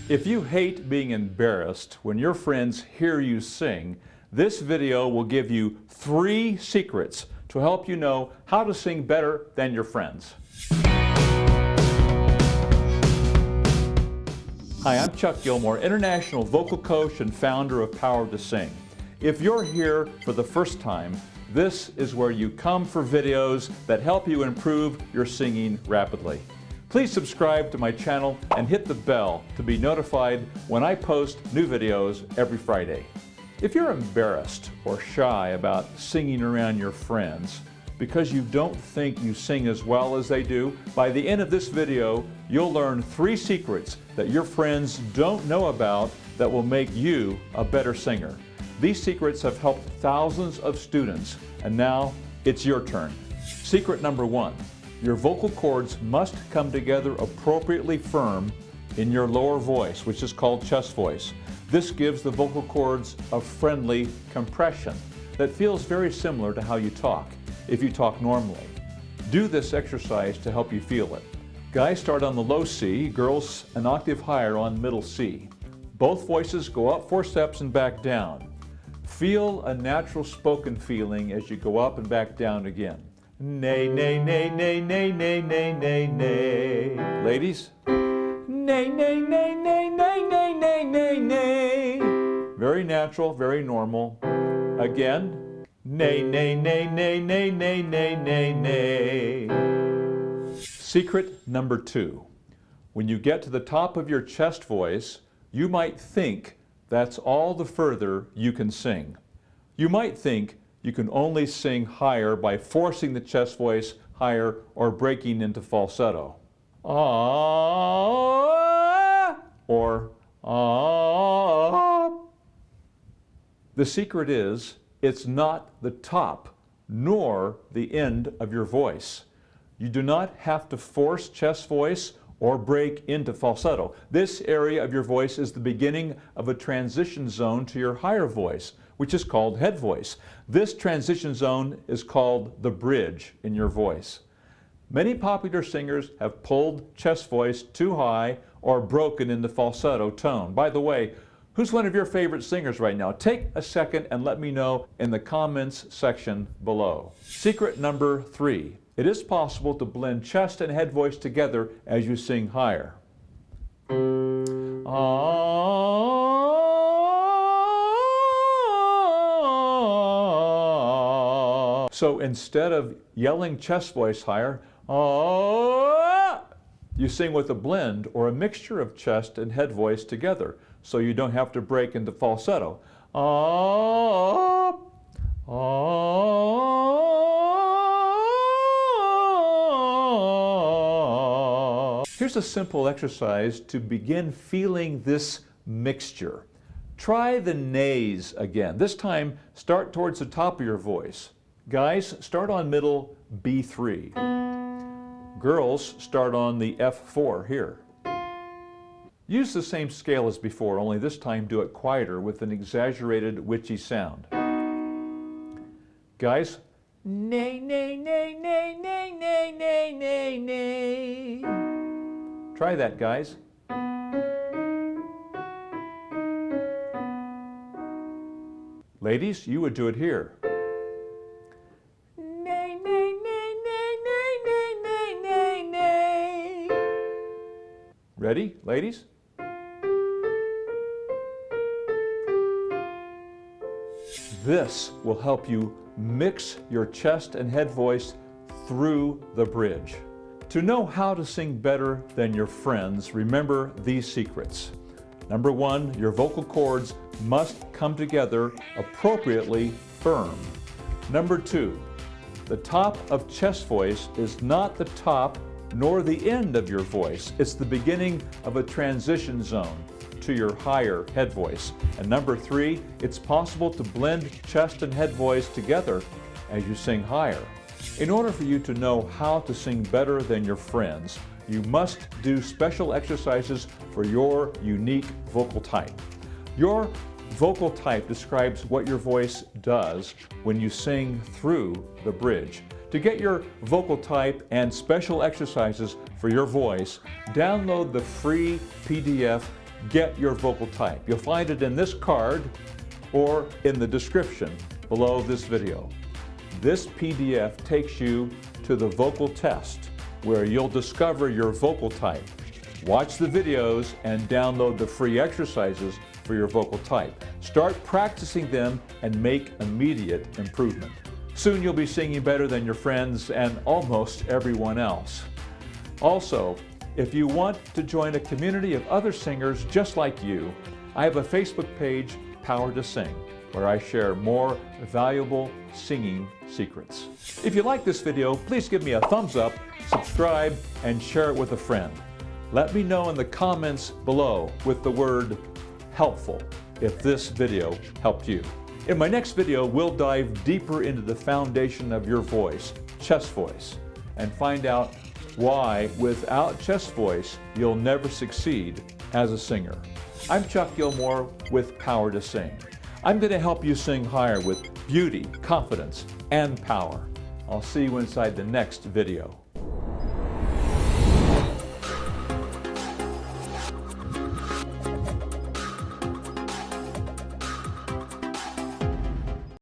If you hate being embarrassed when your friends hear you sing, this video will give you 3 secrets to help you know how to sing better than your friends. Hi, I'm Chuck Gilmore, international vocal coach and founder of Power to Sing. If you're here for the first time, this is where you come for videos that help you improve your singing rapidly. Please subscribe to my channel and hit the bell to be notified when I post new videos every Friday. If you're embarrassed or shy about singing around your friends because you don't think you sing as well as they do, by the end of this video, you'll learn 3 secrets that your friends don't know about that will make you a better singer. These secrets have helped thousands of students, and now it's your turn. Secret number 1. Your vocal cords must come together appropriately firm in your lower voice, which is called chest voice. This gives the vocal cords a friendly compression that feels very similar to how you talk if you talk normally. Do this exercise to help you feel it. Guys start on the low C, girls an octave higher on middle C. Both voices go up 4 steps and back down. Feel a natural spoken feeling as you go up and back down again. Nay, nay, nay, nay, nay, nay, nay, nay, nay. Ladies? Nay, nay, nay, nay, nay, nay, nay, nay, nay. Very natural, very normal. Again. Nay, nay, nay, nay, nay, nay, nay, nay, nay. Secret number 2. When you get to the top of your chest voice, you might think that's all the further you can sing. You might think you can only sing higher by forcing the chest voice higher or breaking into falsetto. Ah, or ah. The secret is, it's not the top nor the end of your voice. You do not have to force chest voice or break into falsetto. This area of your voice is the beginning of a transition zone to your higher voice, which is called head voice. This transition zone is called the bridge in your voice. Many popular singers have pulled chest voice too high or broken into falsetto tone. By the way, who's one of your favorite singers right now? Take a second and let me know in the comments section below. Secret number 3. It is possible to blend chest and head voice together as you sing higher. So instead of yelling chest voice higher, you sing with a blend or a mixture of chest and head voice together, so you don't have to break into falsetto. Here's a simple exercise to begin feeling this mixture. Try the nays again. This time, start towards the top of your voice. Guys, start on middle B3. Girls, start on the F4 here. Use the same scale as before, only this time do it quieter with an exaggerated witchy sound. Guys, nay, nay, nay, nay, nay, nay, nay, nay, nay. Try that, guys. Ladies, you would do it here. Nay, nay, nay, nay, nay, nay, nay, nay, nay. Ready, ladies? This will help you mix your chest and head voice through the bridge. To know how to sing better than your friends, remember these secrets. Number 1, your vocal cords must come together appropriately firm. Number 2, the top of chest voice is not the top nor the end of your voice. It's the beginning of a transition zone to your higher head voice. And number 3, it's possible to blend chest and head voice together as you sing higher. In order for you to know how to sing better than your friends, you must do special exercises for your unique vocal type. Your vocal type describes what your voice does when you sing through the bridge. To get your vocal type and special exercises for your voice, download the free PDF Get Your Vocal Type. You'll find it in this card or in the description below this video. This PDF takes you to the vocal test where you'll discover your vocal type. Watch the videos and download the free exercises for your vocal type. Start practicing them and make immediate improvement. Soon you'll be singing better than your friends and almost everyone else. Also, if you want to join a community of other singers just like you, I have a Facebook page, Power to Sing, where I share more valuable singing secrets. If you like this video, please give me a thumbs up, subscribe, and share it with a friend. Let me know in the comments below with the word helpful if this video helped you. In my next video, we'll dive deeper into the foundation of your voice, chest voice, and find out why without chest voice, you'll never succeed as a singer. I'm Chuck Gilmore with Power to Sing. I'm going to help you sing higher with beauty, confidence, and power. I'll see you inside the next video.